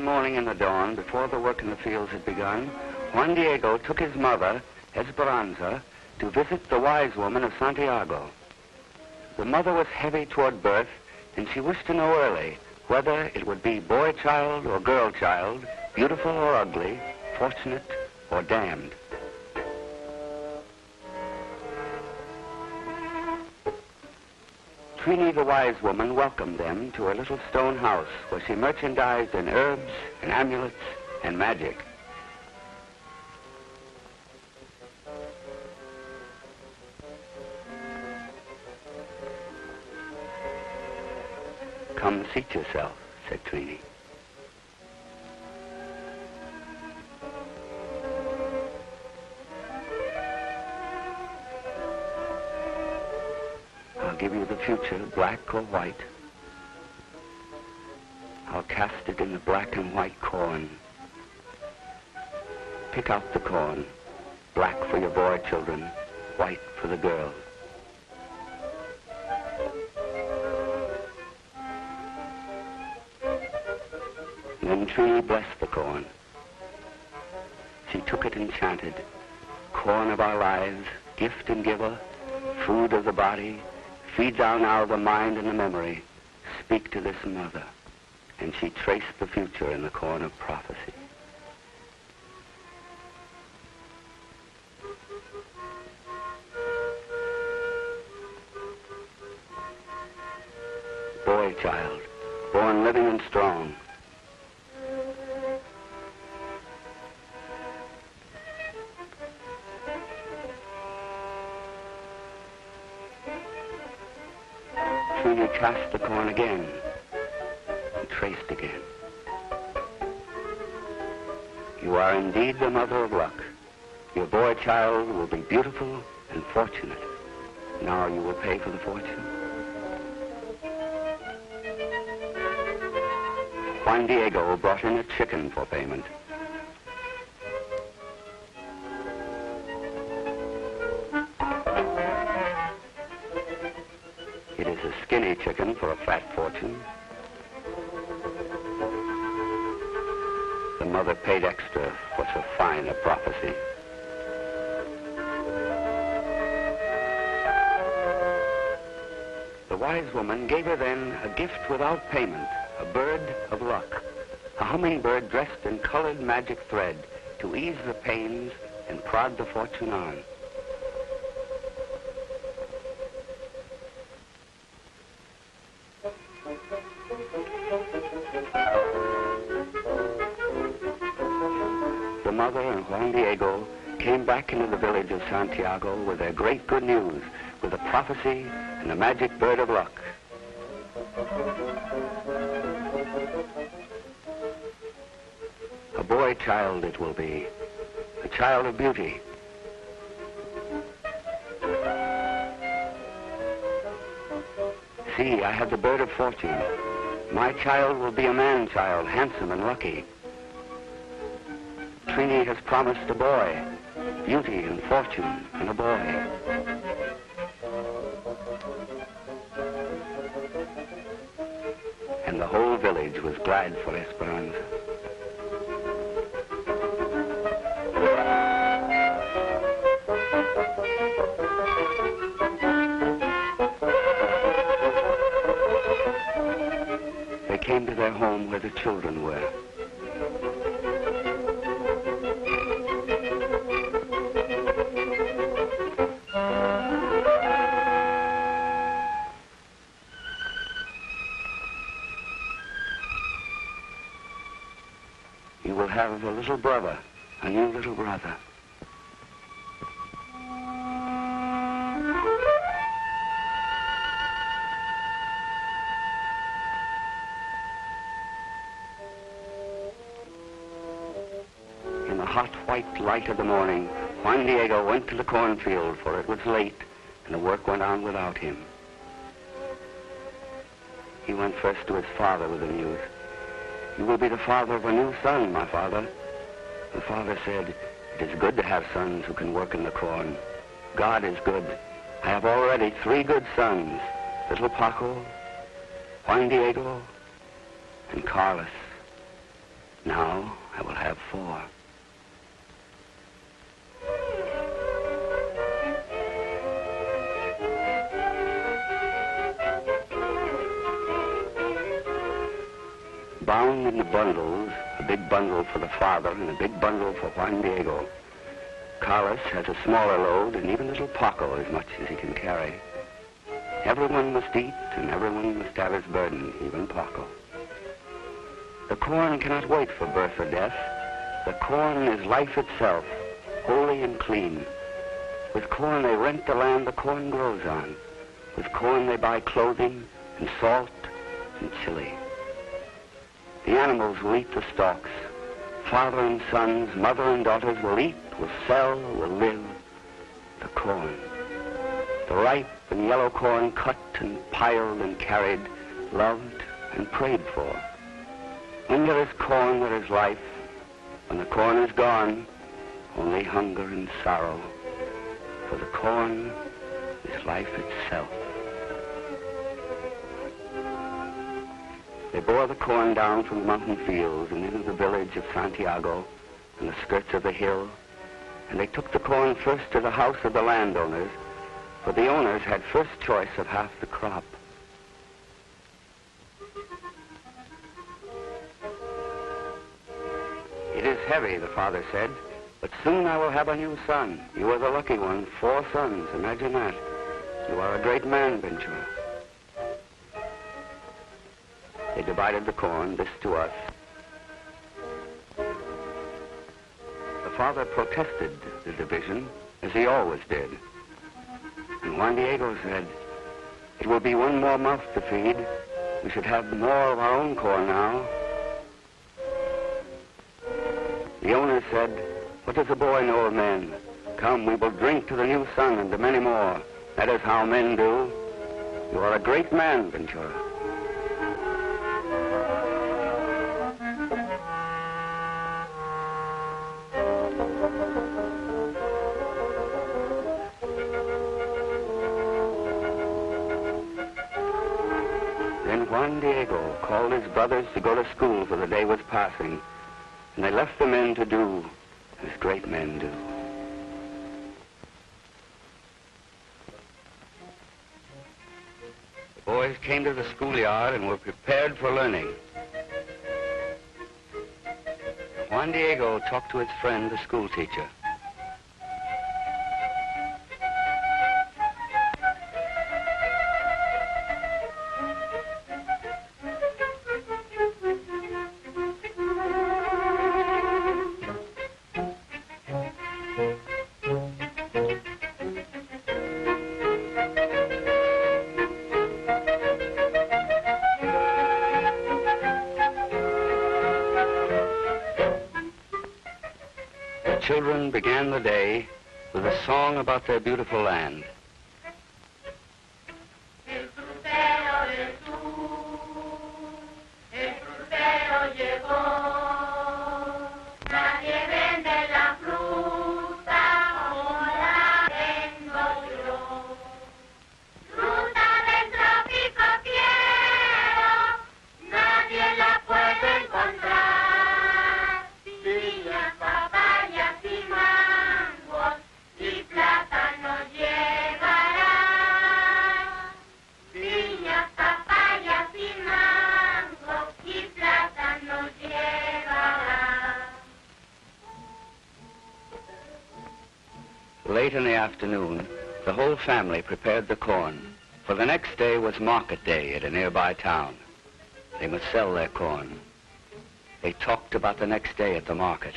morning in the dawn, before the work in the fields had begun, Juan Diego took his mother, Esperanza, to visit the wise woman of Santiago. The mother was heavy toward birth, and she wished to know early whether it would be boy child or girl child, beautiful or ugly, fortunate or damned. Trini, the wise woman, welcomed them to her little stone house where she merchandised in herbs and amulets and magic. Come seat yourself, said Trini. I'll give you the future, black or white. I'll cast it in the black and white corn. Pick out the corn, black for your boy children, white for the girl. Then Trini blessed the corn. She took it and chanted, corn of our lives, gift and giver, food of the body, feed thou now the mind and the memory. Speak to this mother. And she traced the future in the corn of prophecy. Boy child, born living and strong. Trini cast the corn again and traced again. You are indeed the mother of luck. Your boy child will be beautiful and fortunate. Now you will pay for the fortune. Juan Diego brought in a chicken for payment. It is a skinny chicken for a fat fortune. The mother paid extra for so fine a prophecy. The wise woman gave her then a gift without payment, a bird of luck, a hummingbird dressed in colored magic thread to ease the pains and prod the fortune on. The mother and Juan Diego came back into the village of Santiago with their great good news, with a prophecy and a magic bird of luck. A boy child it will be, a child of beauty. See, I have the bird of fortune. My child will be a man-child, handsome and lucky. Trini has promised a boy, beauty and fortune and a boy. And the whole village was glad for Esperanza. They came to their home where the children were. You will have a little brother, a new little brother. In the hot white light of the morning, Juan Diego went to the cornfield, for it was late, and the work went on without him. He went first to his father with the news. You will be the father of a new son, my father. The father said, it is good to have sons who can work in the corn. God is good. I have already 3 good sons, little Paco, Juan Diego, and Carlos. Now I will have 4. Bound in the bundles, a big bundle for the father and a big bundle for Juan Diego. Carlos has a smaller load, and even little Paco as much as he can carry. Everyone must eat, and everyone must have his burden, even Paco. The corn cannot wait for birth or death. The corn is life itself, holy and clean. With corn they rent the land the corn grows on. With corn they buy clothing and salt and chili. The animals will eat the stalks. Father and sons, mother and daughters will eat, will sell, will live the corn. The ripe and yellow corn cut and piled and carried, loved and prayed for. When there is corn, there is life. When the corn is gone, only hunger and sorrow. For the corn is life itself. They bore the corn down from the mountain fields and into the village of Santiago on the skirts of the hill, and they took the corn first to the house of the landowners, for the owners had first choice of half the crop. It is heavy, the father said, but soon I will have a new son. You are the lucky one, 4 sons, imagine that. You are a great man, Ventura. They divided the corn, this to us. The father protested the division, as he always did. And Juan Diego said, it will be one more mouth to feed. We should have more of our own corn now. The owner said, what does a boy know of men? Come, we will drink to the new son and to many more. That is how men do. You are a great man, Ventura. Juan Diego called his brothers to go to school, for the day was passing, and they left the men to do as great men do. The boys came to the schoolyard and were prepared for learning. Juan Diego talked to his friend, the schoolteacher. Children began the day with a song about their beautiful land. Late in the afternoon, the whole family prepared the corn, for the next day was market day at a nearby town. They must sell their corn. They talked about the next day at the market.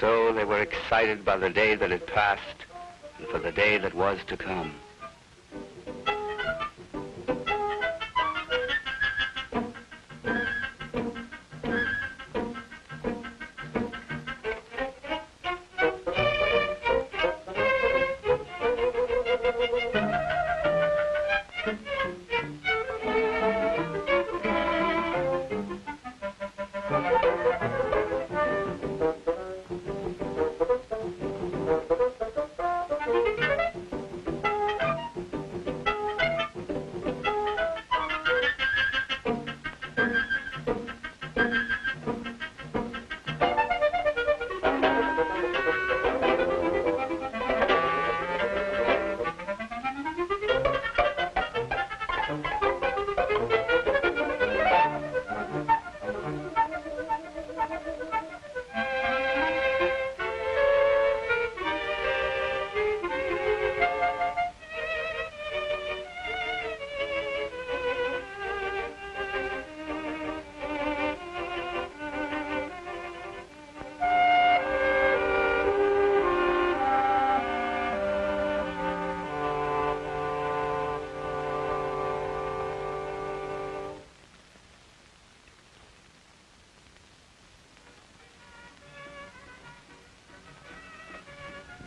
So they were excited by the day that had passed and for the day that was to come.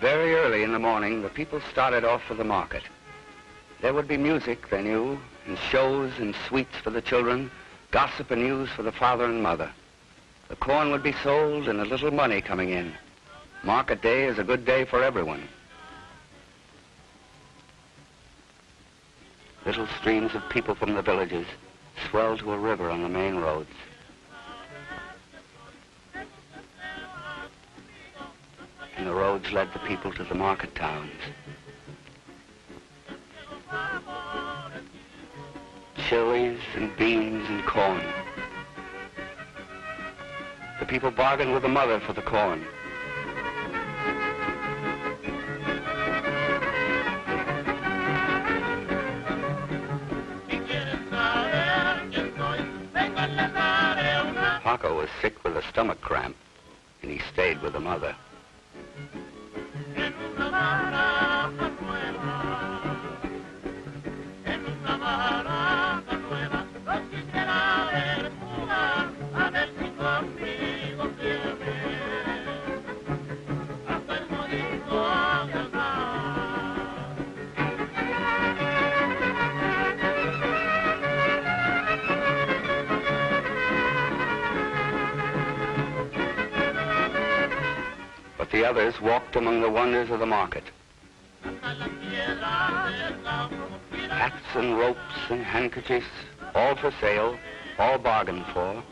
Very early in the morning, the people started off for the market. There would be music, they knew, and shows and sweets for the children, gossip and news for the father and mother. The corn would be sold and a little money coming in. Market day is a good day for everyone. Little streams of people from the villages swelled to a river on the main roads. And the roads led the people to the market towns. Chilies and beans and corn. The people bargained with the mother for the corn. Paco was sick with a stomach cramp, and he stayed with the mother. The others walked among the wonders of the market. Hats and ropes and handkerchiefs, all for sale, all bargained for.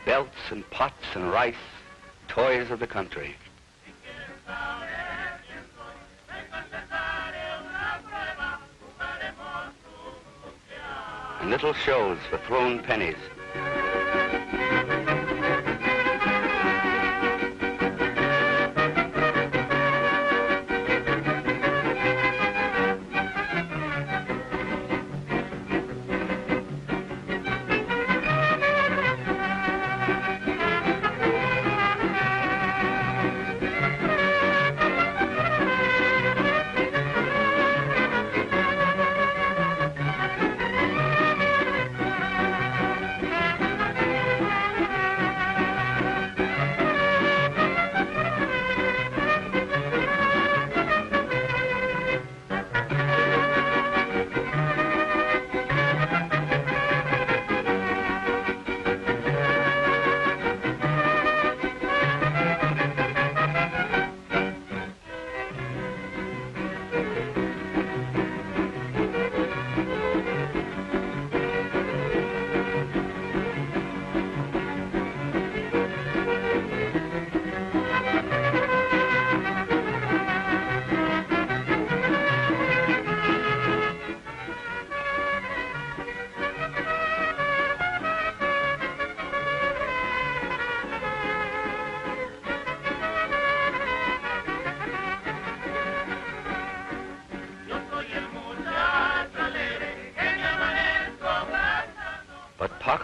Belts and pots and rice, toys of the country. And little shows for thrown pennies.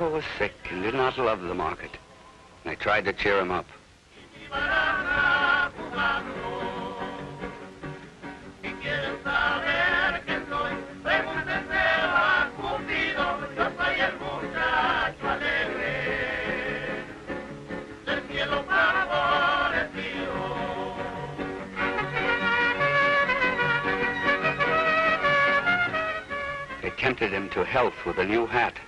Ayako was sick and did not love the market. I tried to cheer him up. I tempted him to health with a new hat.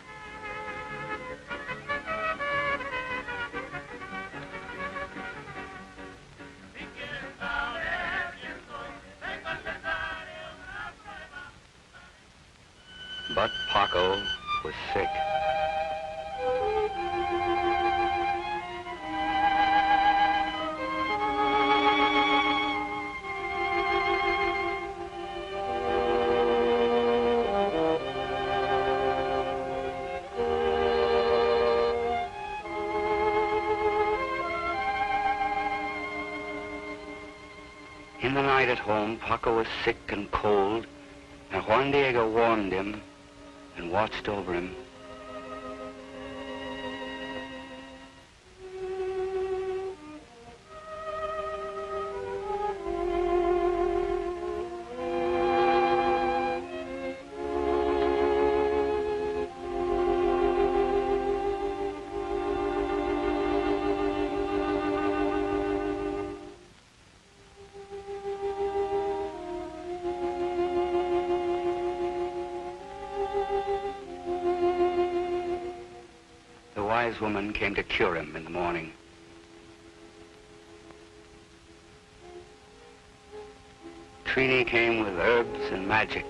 But Paco was sick. In the night at home, Paco was sick and cold, and Juan Diego warmed him and watched over him. woman came to cure him in the morning. Trini came with herbs and magic.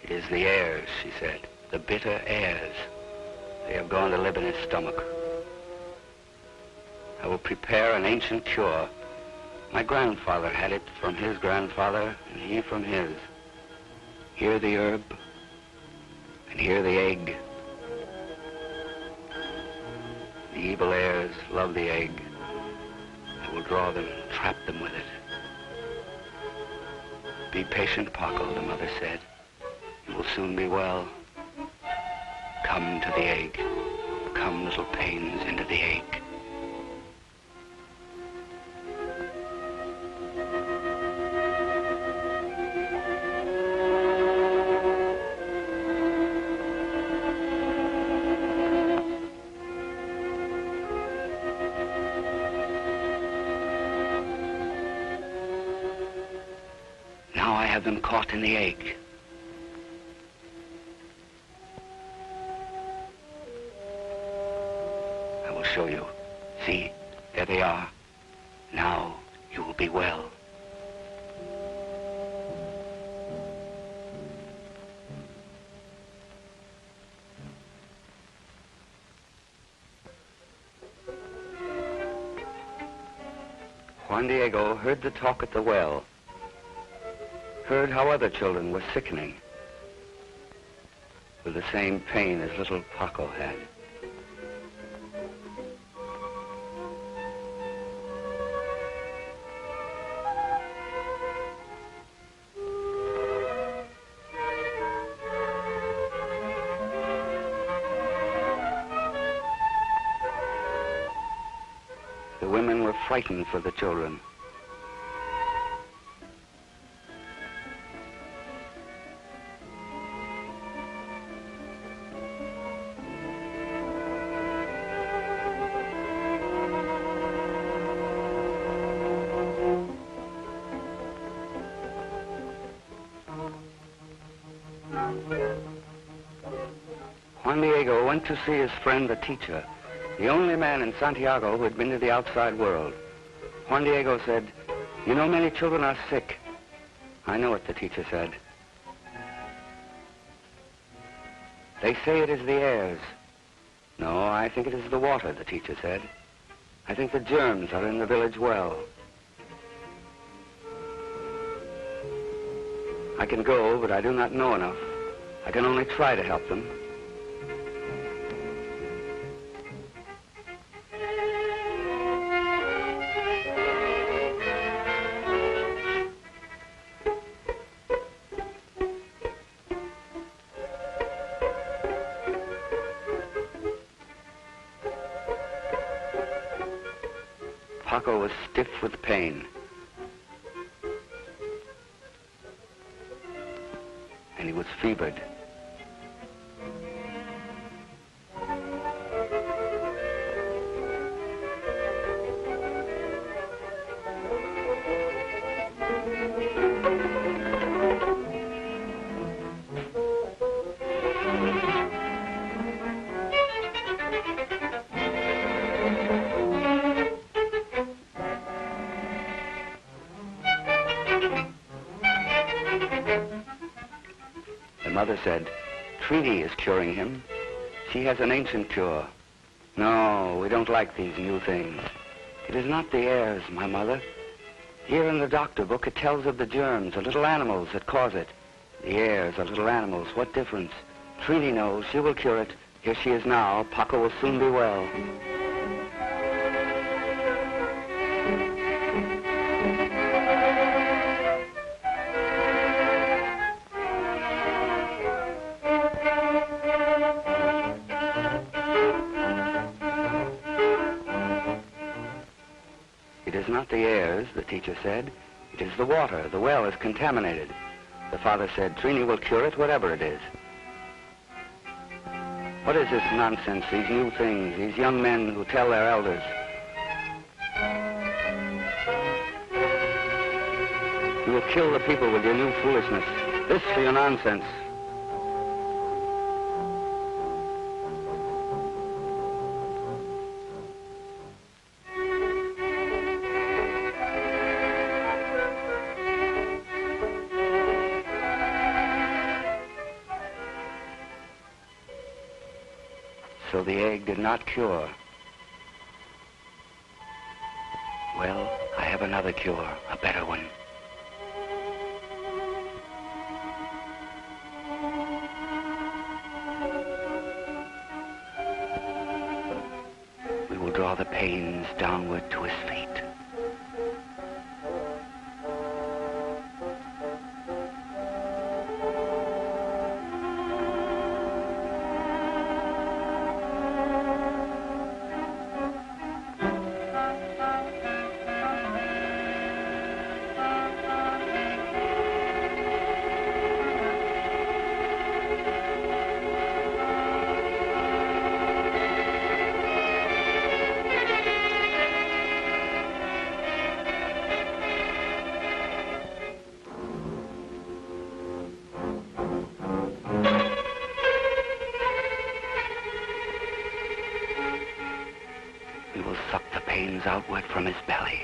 It is the airs, she said, the bitter airs. They have gone to live in his stomach. I will prepare an ancient cure. My grandfather had it from his grandfather, and he from his. Here the herb, and here the egg. The evil airs love the egg. I will draw them, trap them with it. Be patient, Paco, the mother said. You will soon be well. Come to the egg. Come, little pains, into the egg. Now I have them caught in the egg. I will show you. See, there they are. Now you will be well. Juan Diego heard the talk at the well. Heard how other children were sickening with the same pain as little Paco had. The women were frightened for the children. Juan Diego went to see his friend, the teacher, the only man in Santiago who had been to the outside world. Juan Diego said, "You know, many children are sick." "I know it," the teacher said. "They say it is the airs." "No, I think it is the water," the teacher said. "I think the germs are in the village well." "I can go, but I do not know enough. I can only try to help them." Paco was stiff with pain. And he was fevered. Mother said, "Trini is curing him. She has an ancient cure." "No, we don't like these new things. It is not the airs, my mother. Here in the doctor book it tells of the germs, the little animals that cause it. The airs are little animals. What difference? Trini knows. She will cure it. Here she is now. Paco will soon be well." "It is not the airs," the teacher said. "It is the water. The well is contaminated." The father said, "Trini will cure it, whatever it is." What is this nonsense, these new things, these young men who tell their elders? You will kill the people with your new foolishness. This for your nonsense. So the egg did not cure. Well, I have another cure, a better one. We will draw the pains downward to his feet. Outward from his belly.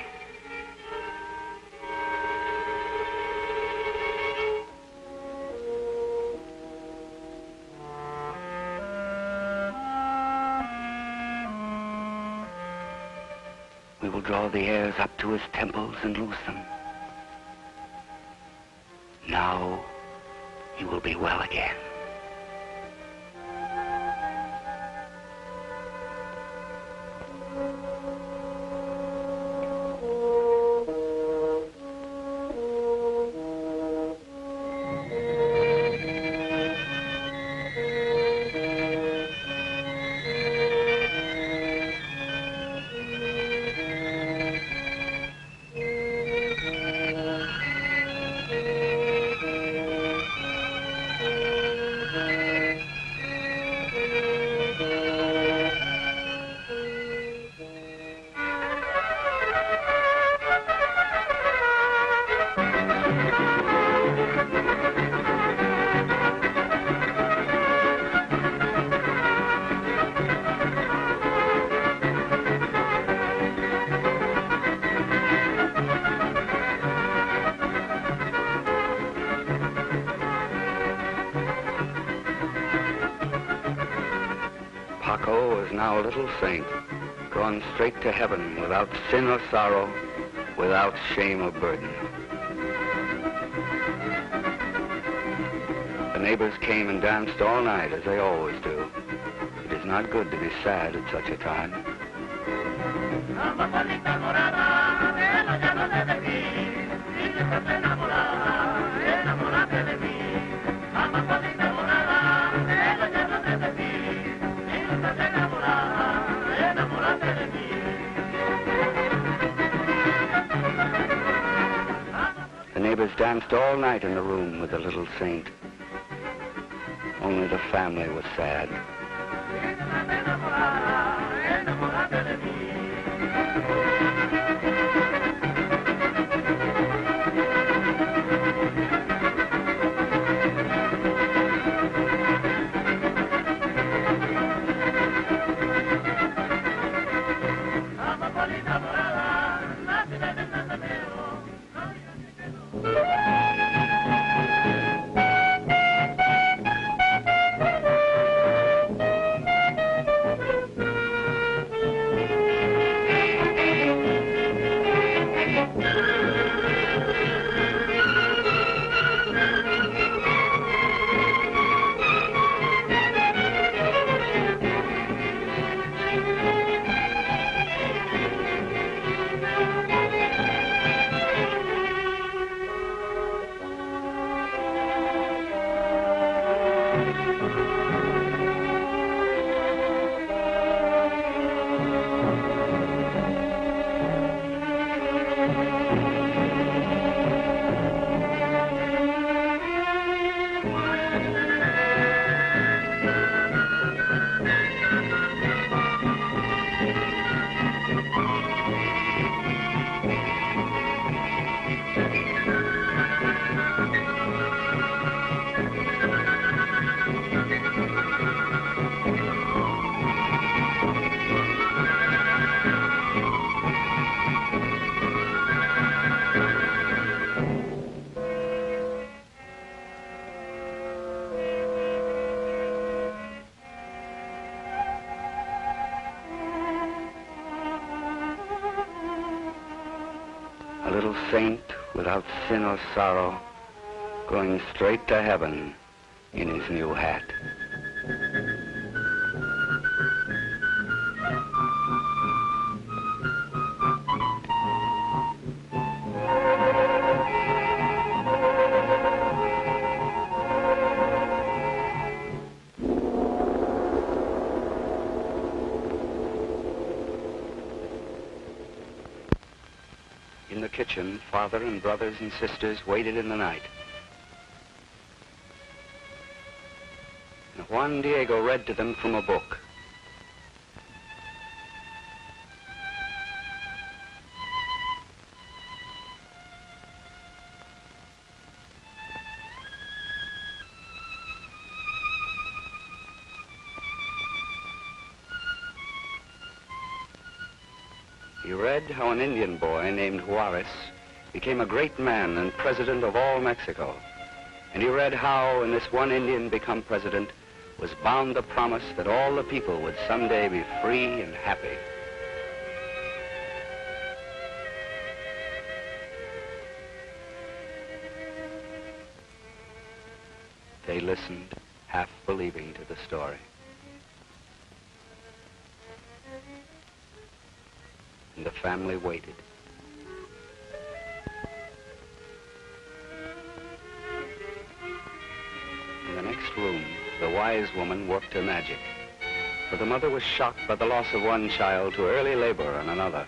We will draw the airs up to his temples and loose them. Now he will be well again. Now a little saint, gone straight to heaven without sin or sorrow, without shame or burden. The neighbors came and danced all night, as they always do. It is not good to be sad at such a time. The neighbors danced all night in the room with the little saint. Only the family was sad. A little saint without sin or sorrow, going straight to heaven in his new hat. In the kitchen, father and brothers and sisters waited in the night. And Juan Diego read to them from a book. He read how an Indian boy named Juarez became a great man and president of all Mexico. And he read how, in this one Indian become president, was bound the promise that all the people would someday be free and happy. They listened, half believing to the story. And the family waited. In the next room, the wise woman worked her magic. For the mother was shocked by the loss of one child to early labor on another.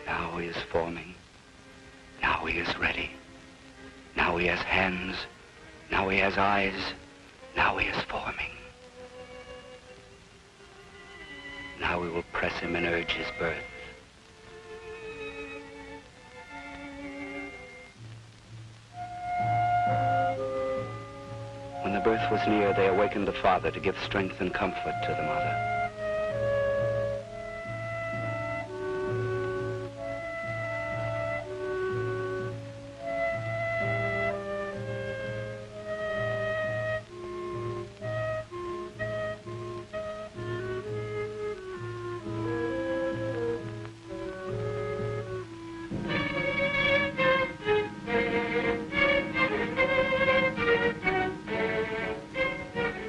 Now he is forming. Now he is ready. Now he has hands. Now he has eyes. Now he is forming. Now we will press him and urge his birth. When the birth was near, they awakened the father to give strength and comfort to the mother.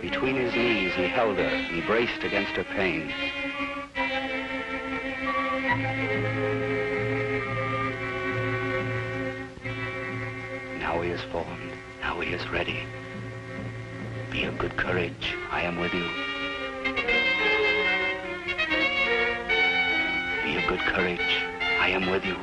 Between his knees, he held her and braced against her pain. Now he is formed. Now he is ready. Be of good courage. I am with you. Be of good courage. I am with you.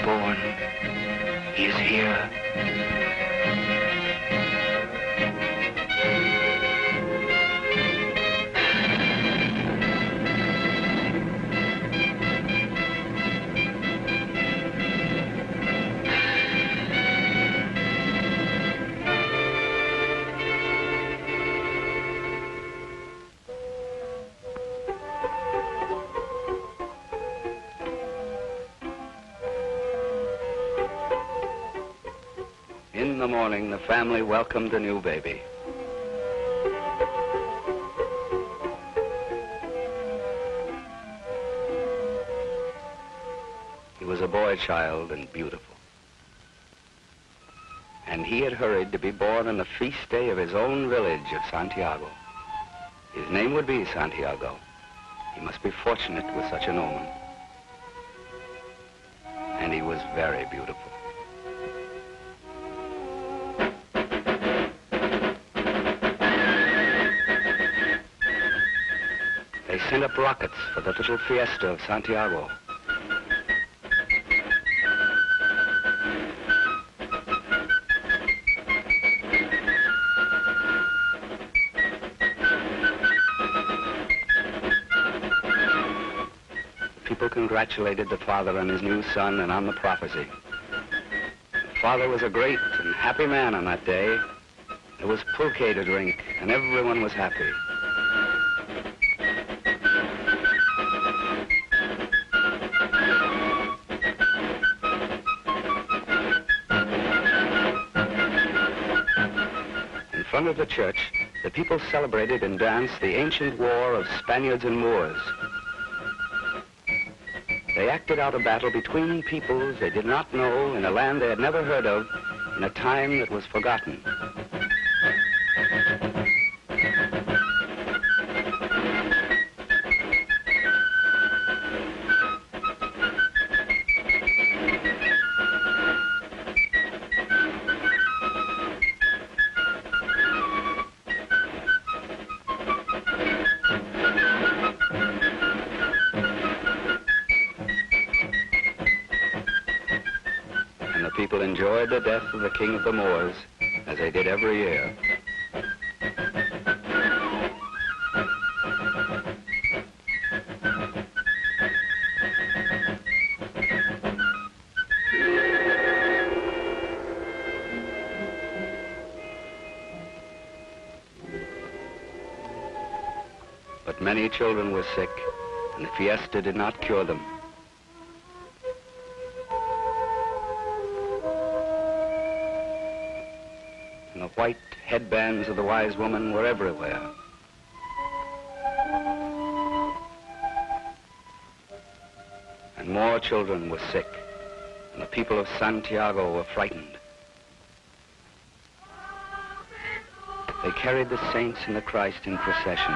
Born. He is here. the morning, the family welcomed the new baby. He was a boy child and beautiful. And he had hurried to be born on the feast day of his own village of Santiago. His name would be Santiago. He must be fortunate with such an omen. And he was very beautiful. They sent up rockets for the little fiesta of Santiago. People congratulated the father on his new son and on the prophecy. The father was a great and happy man on that day. There was pulque to drink, and everyone was happy. In front of the church, the people celebrated and danced the ancient war of Spaniards and Moors. They acted out a battle between peoples they did not know in a land they had never heard of in a time that was forgotten. People enjoyed the death of the king of the Moors, as they did every year. But many children were sick, and the fiesta did not cure them. And the white headbands of the wise woman were everywhere. And more children were sick, and the people of Santiago were frightened. They carried the saints and the Christ in procession.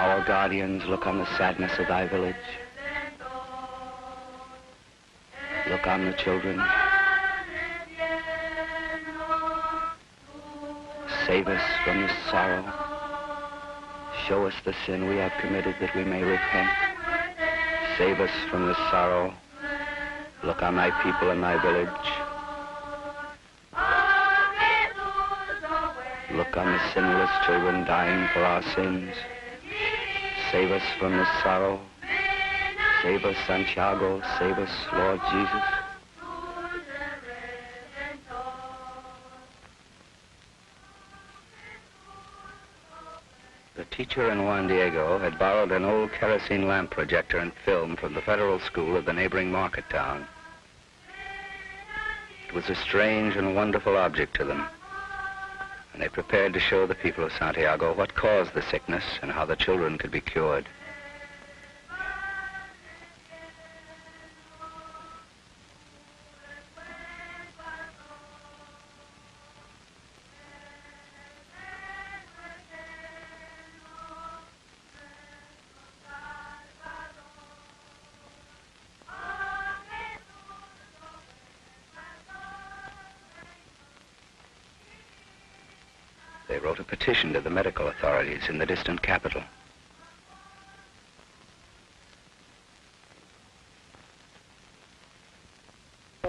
Our guardians, look on the sadness of thy village. Look on the children. Save us from this sorrow. Show us the sin we have committed that we may repent. Save us from this sorrow. Look on thy people and thy village. Look on the sinless children dying for our sins. Save us from this sorrow. Save us, Santiago. Save us, Lord Jesus. The teacher in Juan Diego had borrowed an old kerosene lamp projector and film from the federal school of the neighboring market town. It was a strange and wonderful object to them, and they prepared to show the people of Santiago what caused the sickness and how the children could be cured. They wrote a petition to the medical authorities in the distant capital. The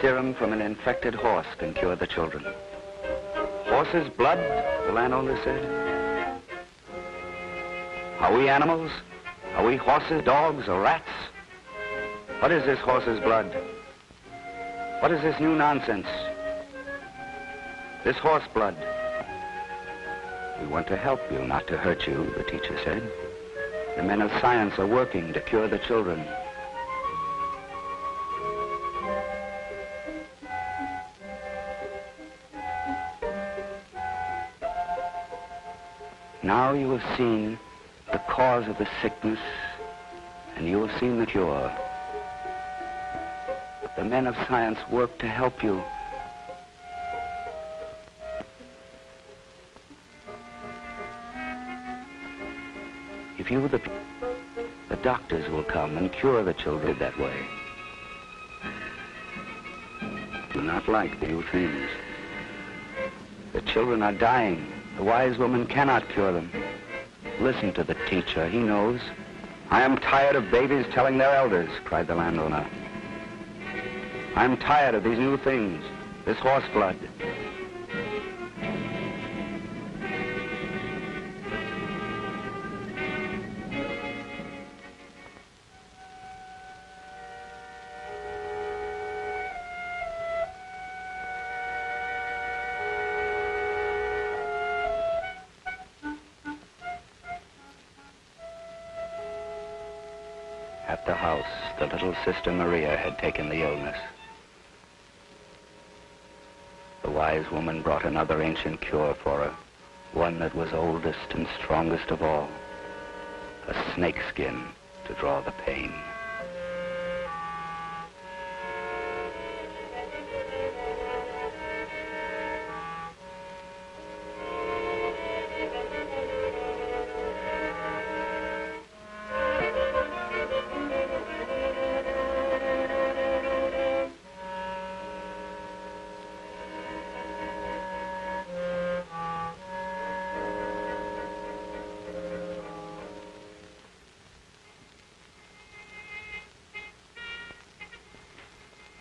serum from an infected horse can cure the children. Horse's blood, the landowner said. Are we animals? Are we horses, dogs, or rats? What is this horse's blood? What is this new nonsense? this horse blood. We want to help you, not to hurt you, the teacher said. The men of science are working to cure the children. Now you have seen the cause of the sickness, and you have seen the cure. The men of science work to help you. If you, the doctors will come and cure the children that way. Do not like the new things. The children are dying. The wise woman cannot cure them. Listen to the teacher, he knows. I am tired of babies telling their elders, cried the landowner. I'm tired of these new things, this horse blood. At the house, the little sister Maria had taken the illness. The wise woman brought another ancient cure for her, one that was oldest and strongest of all, a snake skin to draw the pain.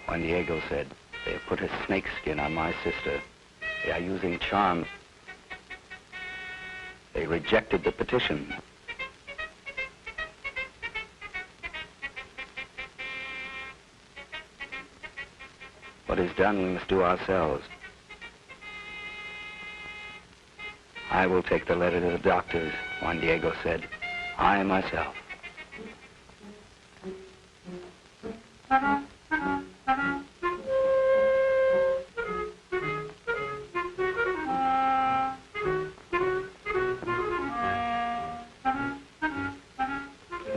Juan Diego said, they have put a snake skin on my sister. They are using charm. They rejected the petition. What is done, we must do ourselves. I will take the letter to the doctors, Juan Diego said. I myself.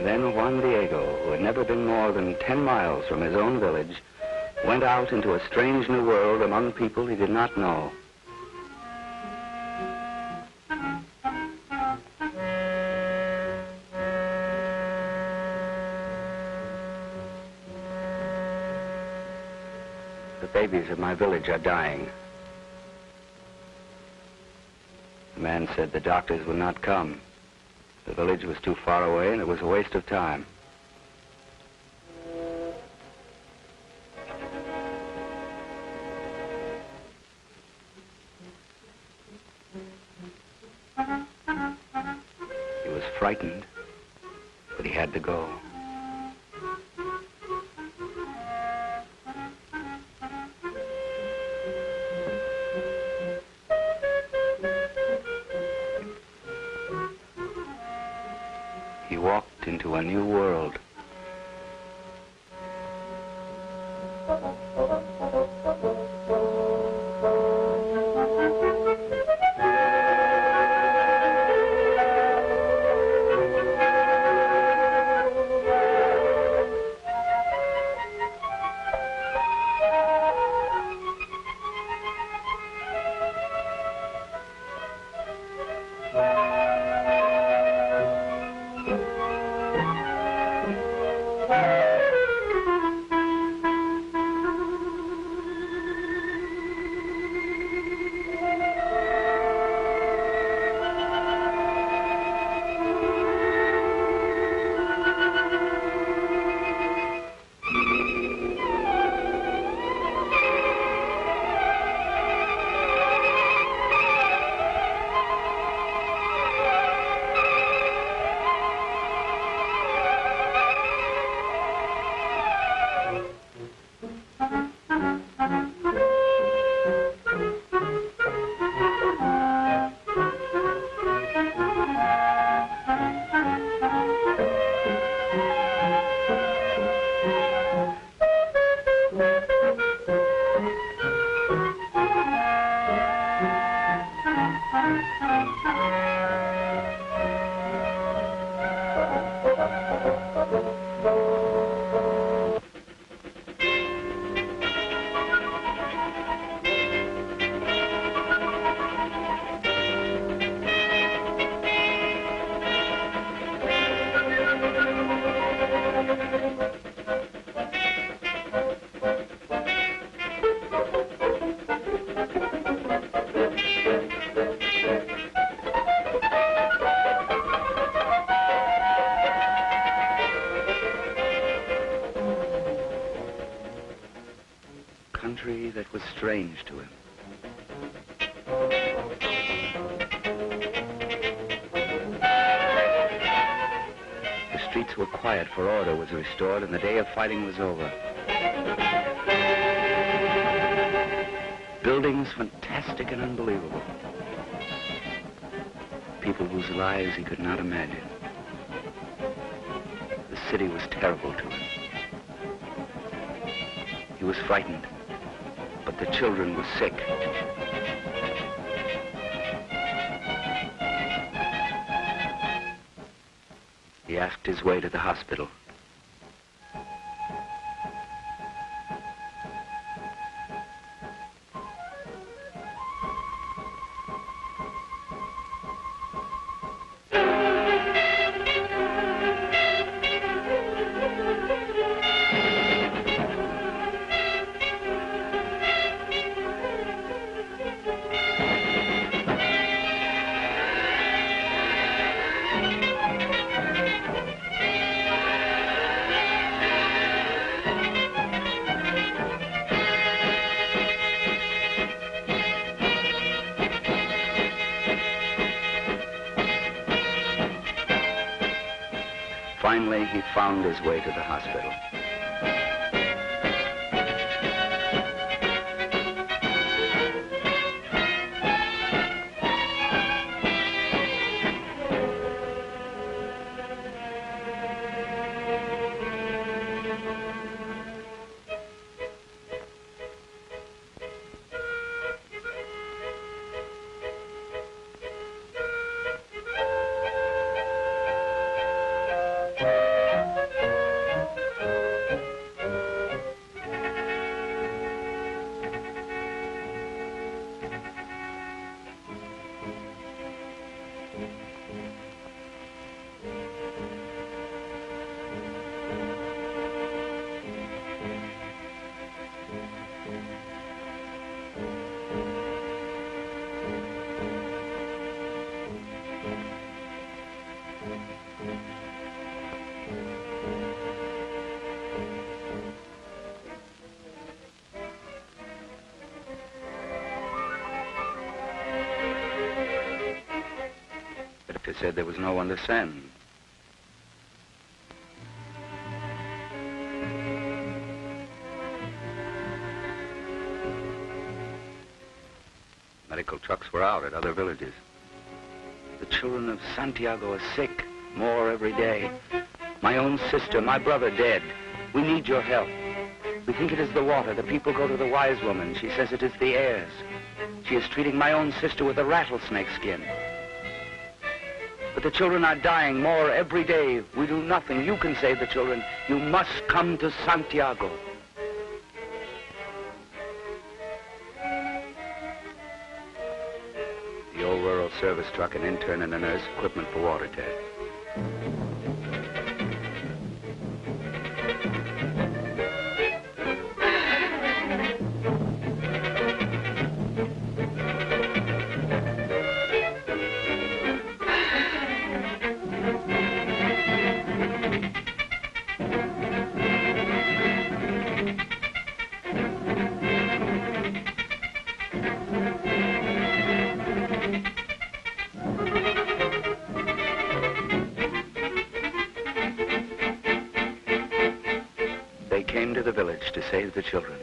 Then Juan Diego, who had never been more than 10 miles from his own village, went out into a strange new world among people he did not know. The babies of my village are dying. The man said the doctors would not come. The village was too far away and it was a waste of time. He was frightened, but he had to go. He walked into a new world. country that was strange to him. The streets were quiet, for order was restored, and the day of fighting was over. Buildings fantastic and unbelievable. People whose lives he could not imagine. The city was terrible to him. He was frightened, but the children were sick. He asked his way to the hospital. Finally, he found his way to the hospital. Said there was no one to send. Medical trucks were out at other villages. The children of Santiago are sick, more every day. My own sister, my brother dead. We need your help. We think it is the water. The people go to the wise woman. She says it is the airs. She is treating my own sister with a rattlesnake skin. But the children are dying more every day. We do nothing. You can save the children. You must come to Santiago. The old rural service truck, an intern and a nurse, equipment for water test. To the village to save the children.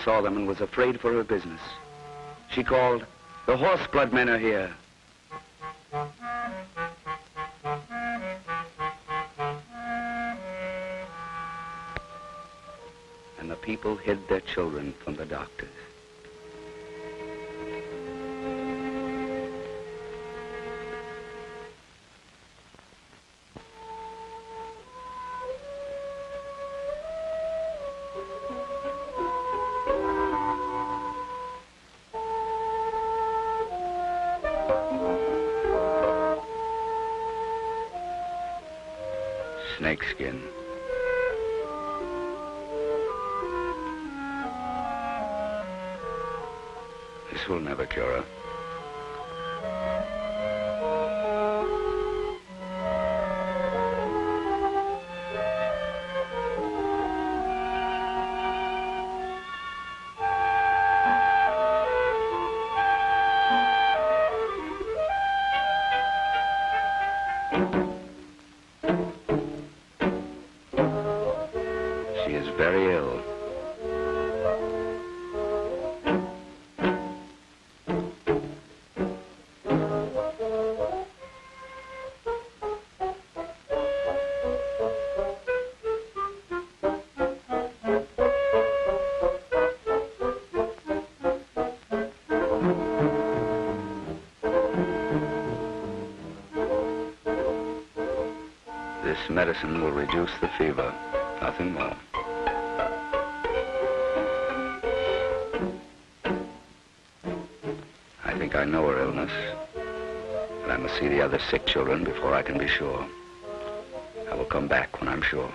Saw them and was afraid for her business. She called, "The Horseblood men are here." And the people hid their children from the doctors. snakeskin. This will never cure her. She is very ill. This medicine will reduce the fever, nothing more. I think I know her illness, but I must see the other sick children before I can be sure. I will come back when I'm sure.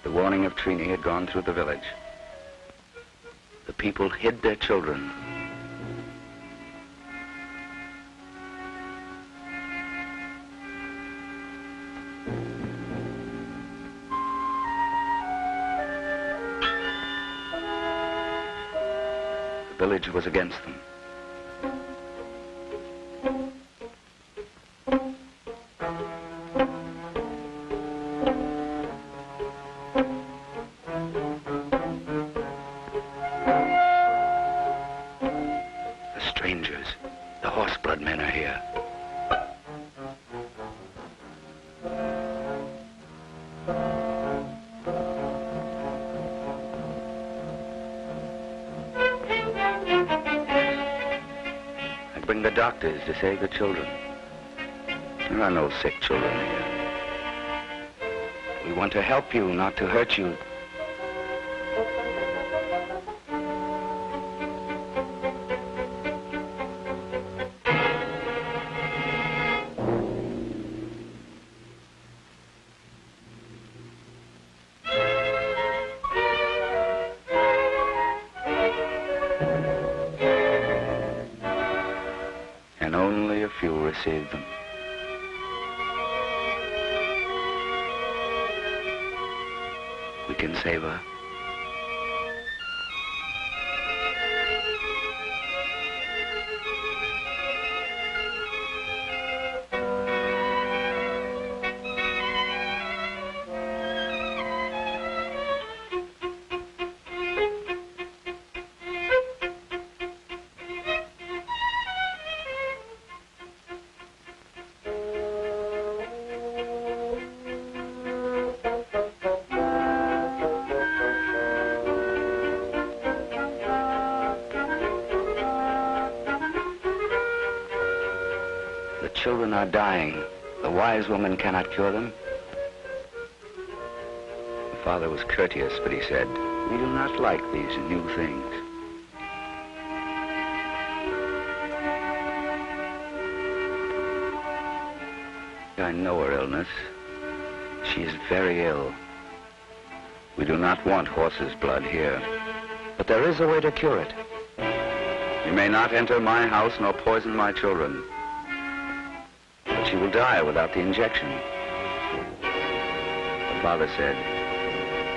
The warning of Trini had gone through the village. The people hid their children. The village was against them. Bring the doctors to save the children. There are no sick children here. We want to help you, not to hurt you. And only a few receive them. We can save her. Children are dying. The wise woman cannot cure them. The father was courteous, but he said, "We do not like these new things." I know her illness. She is very ill. We do not want horse's blood here, but there is a way to cure it. You may not enter my house nor poison my children. She will die without the injection. The father said,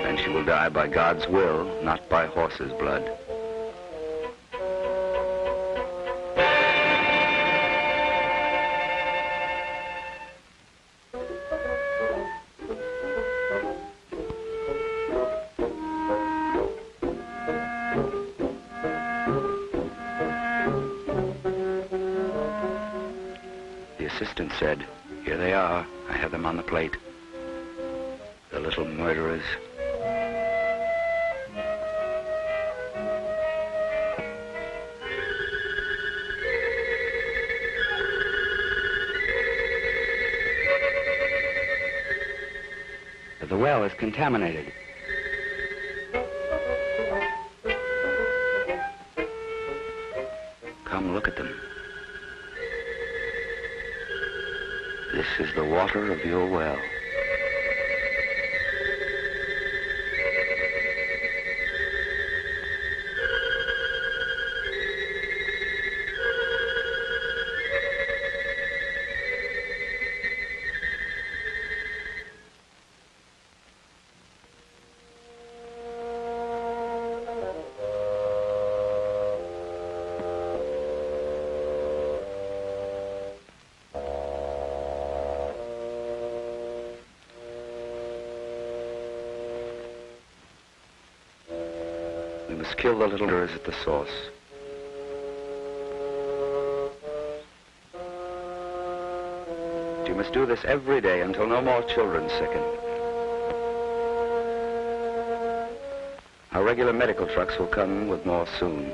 then she will die by God's will, not by horse's blood. and said, "Here they are. I have them on the plate. The little murderers." The well is contaminated. Come look at them. This is the water of your well. We must kill the little murderers at the source. You must do this every day until no more children sicken. Our regular medical trucks will come with more soon.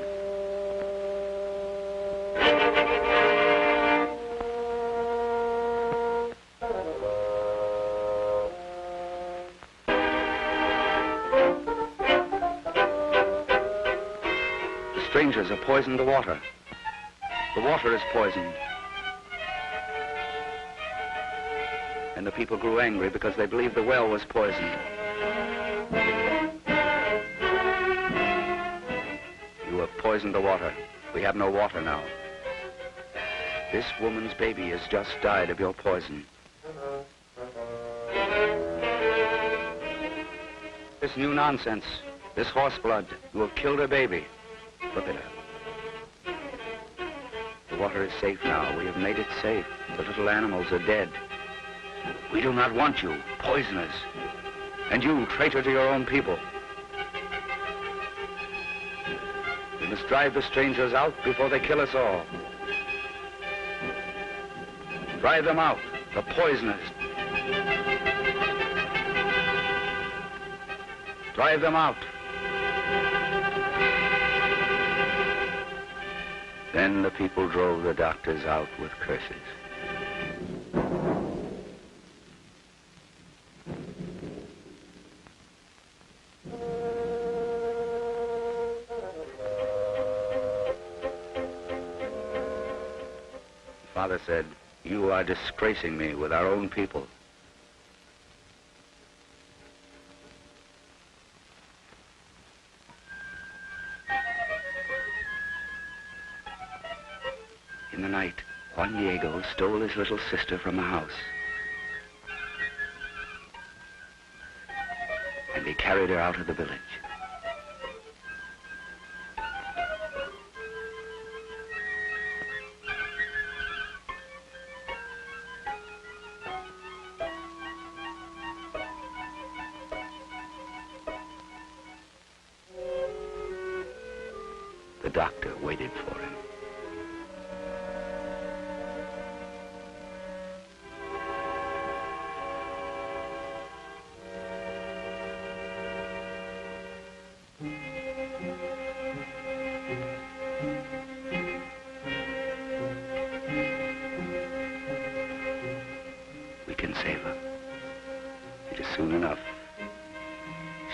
Strangers have poisoned the water. The water is poisoned. And the people grew angry because they believed the well was poisoned. You have poisoned the water. We have no water now. This woman's baby has just died of your poison. This new nonsense, this horse blood, you have killed her baby. Look at her. The water is safe now. We have made it safe. The little animals are dead. We do not want you, poisoners. And you, traitor to your own people. We must drive the strangers out before they kill us all. Drive them out, the poisoners. Drive them out. Then the people drove the doctors out with curses. Father said, "You are disgracing me with our own people." In the night, Juan Diego stole his little sister from a house. And he carried her out of the village. The doctor waited for him. We can save her. It is soon enough.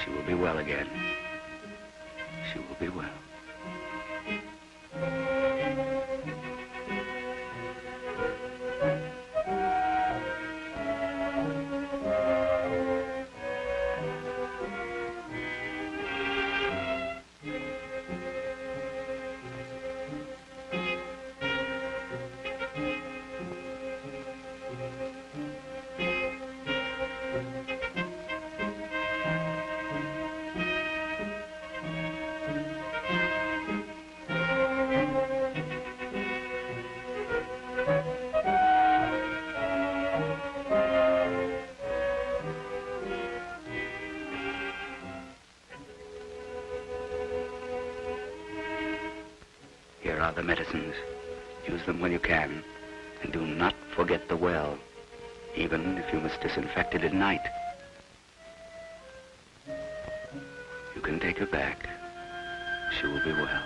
She will be well again. She will be well. Here are the medicines. Use them when you can. And do not forget the well, even if you must disinfect it at night. You can take her back. She will be well.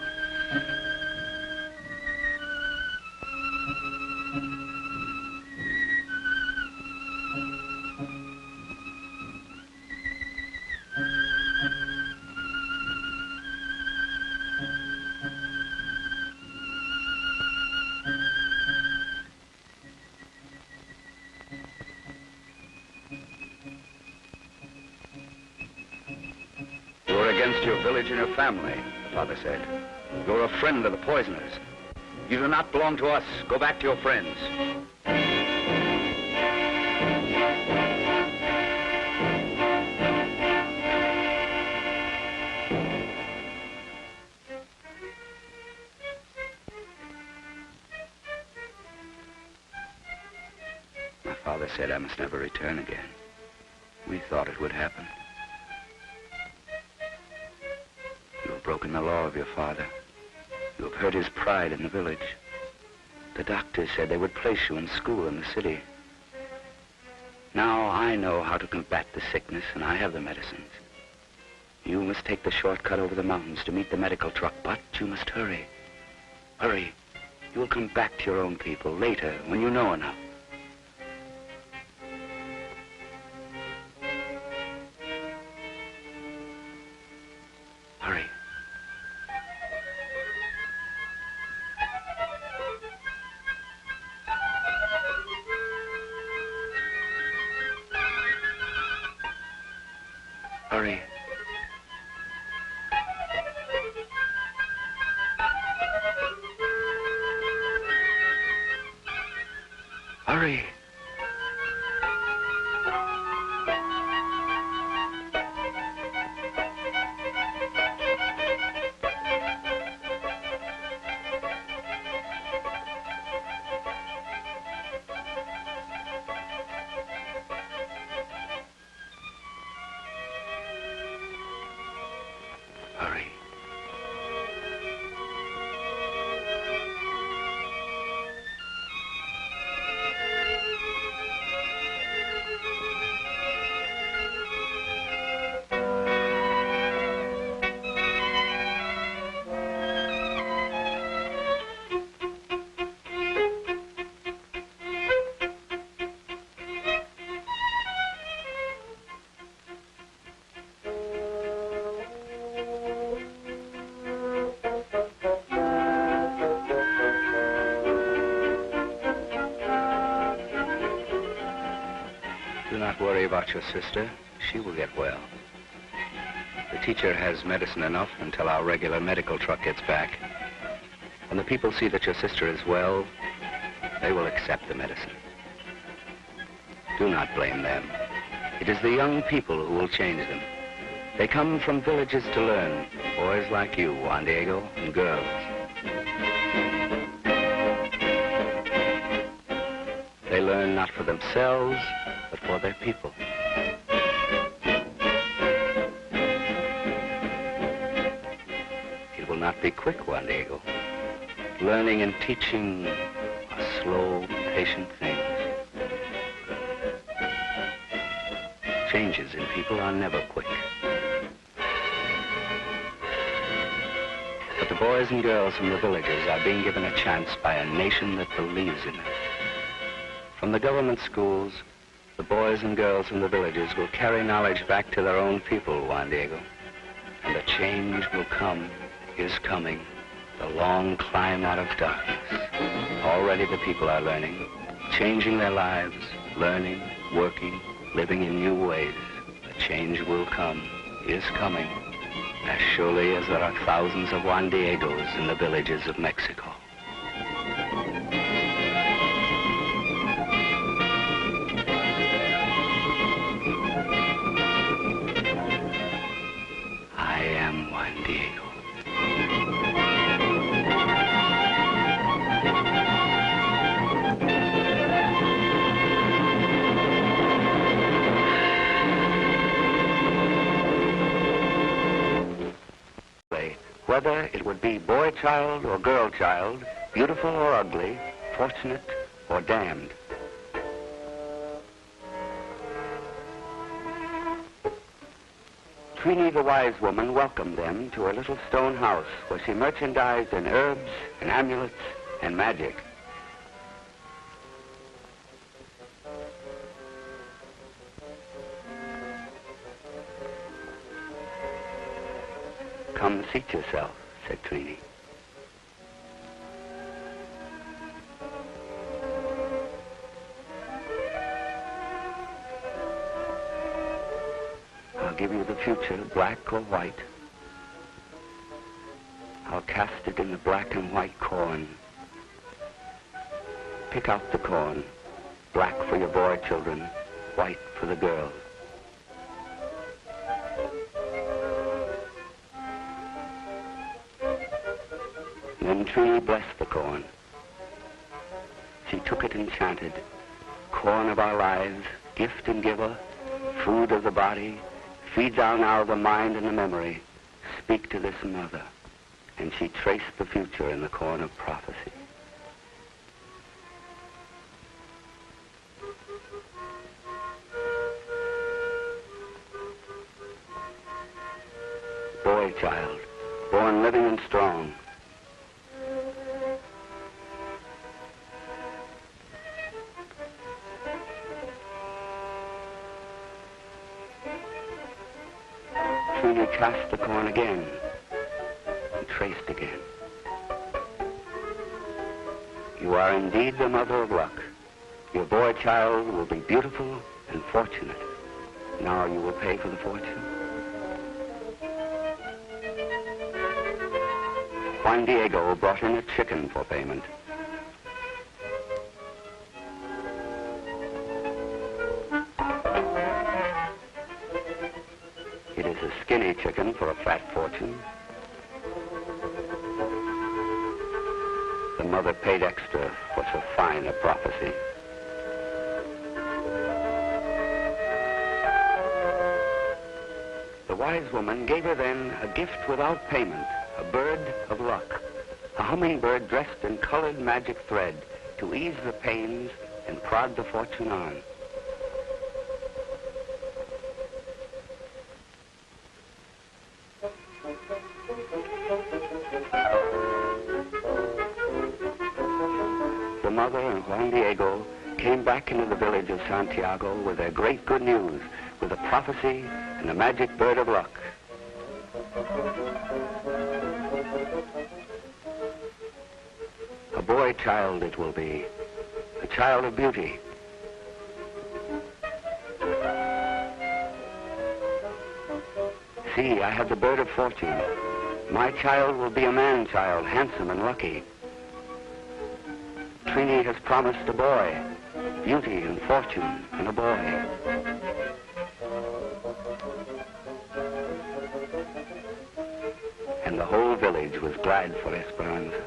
Your village and your family, the father said. You're a friend of the poisoners. You do not belong to us. Go back to your friends. My father said I must never return again. We thought it would happen. Broken the law of your father. You have hurt his pride in the village. The doctors said they would place you in school in the city. Now I know how to combat the sickness, and I have the medicines. You must take the shortcut over the mountains to meet the medical truck, but you must hurry. Hurry. You will come back to your own people later when you know enough. Hurry. Hurry. Hurry. Hurry. Do not worry about your sister. She will get well. The teacher has medicine enough until our regular medical truck gets back. When the people see that your sister is well, they will accept the medicine. Do not blame them. It is the young people who will change them. They come from villages to learn, boys like you, Juan Diego, and girls. They learn not for themselves, but for their people. It will not be quick, Juan Diego. Learning and teaching are slow, patient things. Changes in people are never quick. But the boys and girls from the villages are being given a chance by a nation that believes in them. From the government schools, the boys and girls from the villages will carry knowledge back to their own people, Juan Diego. And a change will come, is coming, the long climb out of darkness. Already the people are learning, changing their lives, learning, working, living in new ways. A change will come, is coming, as surely as there are thousands of Juan Diegos in the villages of Mexico. I am Juan Diego. Whether it would be boy child or girl child, beautiful or ugly, fortunate or damned. Trini the wise woman welcomed them to her little stone house where she merchandised in herbs and amulets and magic. Come seat yourself, said Trini. I'll give you the future, black or white. I'll cast it in the black and white corn. Pick out the corn, black for your boy children, white for the girls. Then Trini blessed the corn. She took it and chanted, corn of our lives, gift and giver, food of the body, feed thou now the mind and the memory. Speak to this mother. And she traced the future in the corn of prophecy. Boy child, born living and strong. Trini cast the corn again and traced again. You are indeed the mother of luck. Your boy child will be beautiful and fortunate. Now you will pay for the fortune. Juan Diego brought in a chicken for payment. It is a skinny chicken for a fat fortune. The mother paid extra for so fine a prophecy. The wise woman gave her then a gift without payment, a bird of luck, a hummingbird dressed in colored magic thread to ease the pains and prod the fortune on. The mother and Juan Diego came back into the village of Santiago with their great good news, with a prophecy and a magic bird of luck. A boy child it will be, a child of beauty. See, I have the bird of fortune. My child will be a man-child, handsome and lucky. Trini has promised a boy, beauty and fortune and a boy. And the whole village was glad for Esperanza.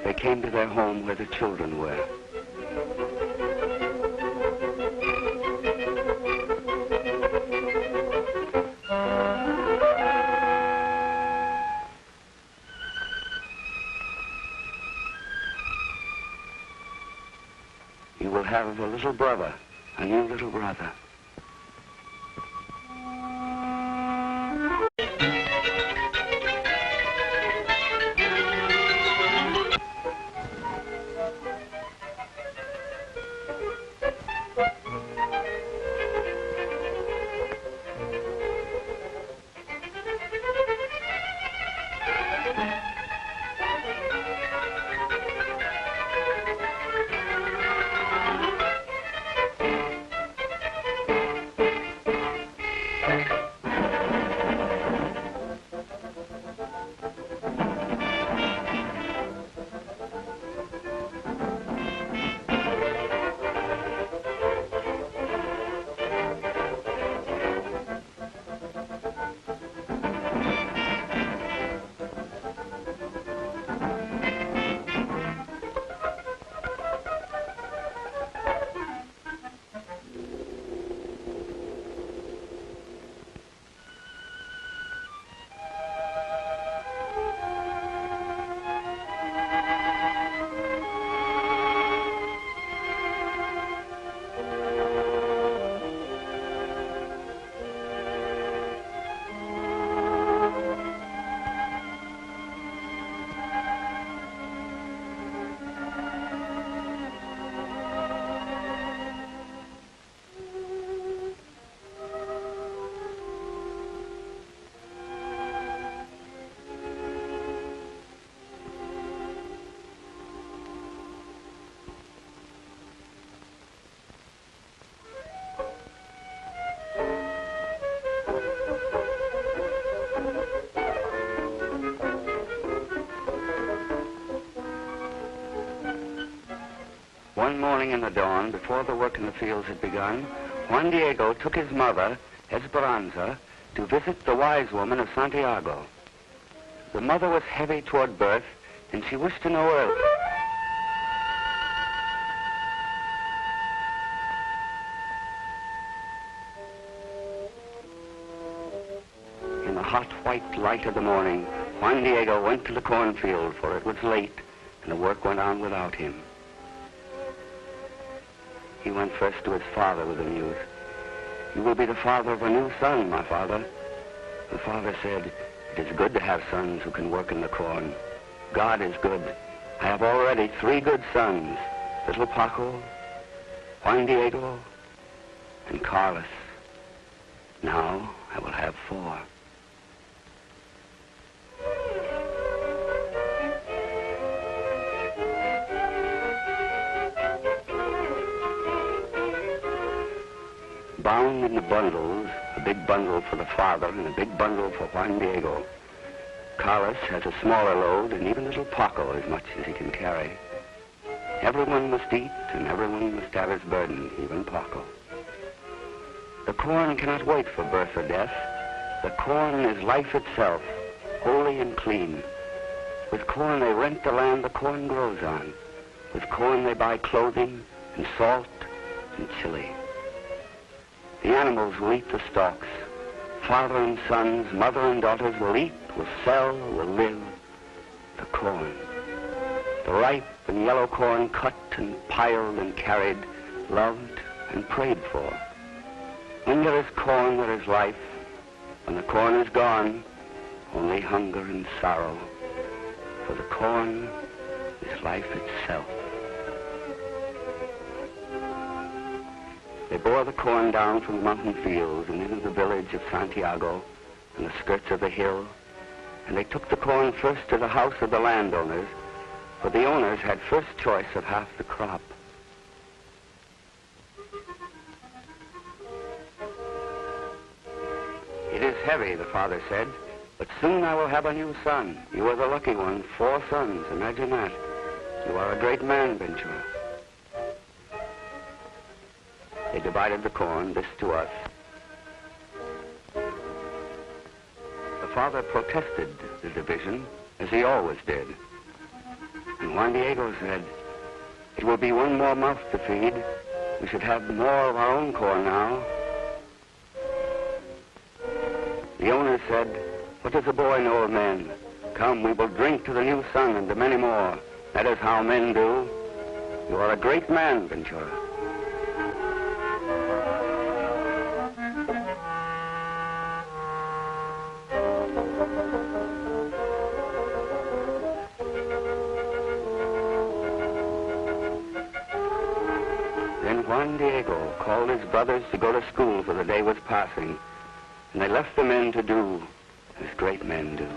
They came to their home where the children were. You will have a little brother, a new little brother. morning in the dawn, before the work in the fields had begun, Juan Diego took his mother, Esperanza, to visit the wise woman of Santiago. The mother was heavy toward birth, and she wished to know early. In the hot white light of the morning, Juan Diego went to the cornfield, for it was late, and the work went on without him. He went first to his father with the news. "You will be the father of a new son, my father." The father said, "It is good to have sons who can work in the corn. God is good. I have already 3 good sons, little Paco, Juan Diego, and Carlos. Now I will have 4. Bound in the bundles, a big bundle for the father and a big bundle for Juan Diego. Carlos has a smaller load, and even little Paco as much as he can carry. Everyone must eat, and everyone must have his burden, even Paco. The corn cannot wait for birth or death. The corn is life itself, holy and clean. With corn they rent the land the corn grows on. With corn they buy clothing and salt and chili. The animals will eat the stalks. Father and sons, mother and daughters will eat, will sell, will live the corn. The ripe and yellow corn cut and piled and carried, loved and prayed for. When there is corn, there is life. When the corn is gone, only hunger and sorrow. For the corn is life itself. They bore the corn down from the mountain fields and into the village of Santiago and the skirts of the hill, and they took the corn first to the house of the landowners, for the owners had first choice of half the crop. "It is heavy," the father said, "but soon I will have a new son. You are the lucky one, 4 sons, imagine that. You are a great man, Ventura." They divided the corn, this to us. The father protested the division, as he always did. And Juan Diego said, "It will be 1 more mouth to feed. We should have more of our own corn now." The owner said, "What does a boy know of men? Come, we will drink to the new son and to many more. That is how men do. You are a great man, Ventura." Juan Diego called his brothers to go to school, for the day was passing, and they left the men to do as great men do.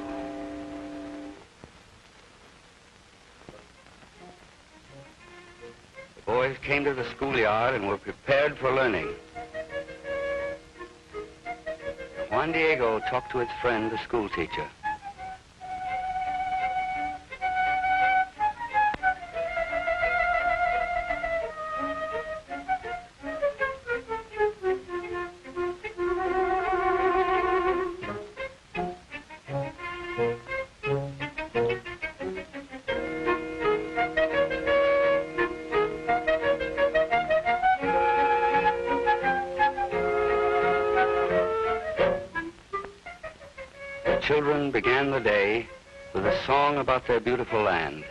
The boys came to the schoolyard and were prepared for learning. Juan Diego talked to his friend, the schoolteacher. Children began the day with a song about their beautiful land.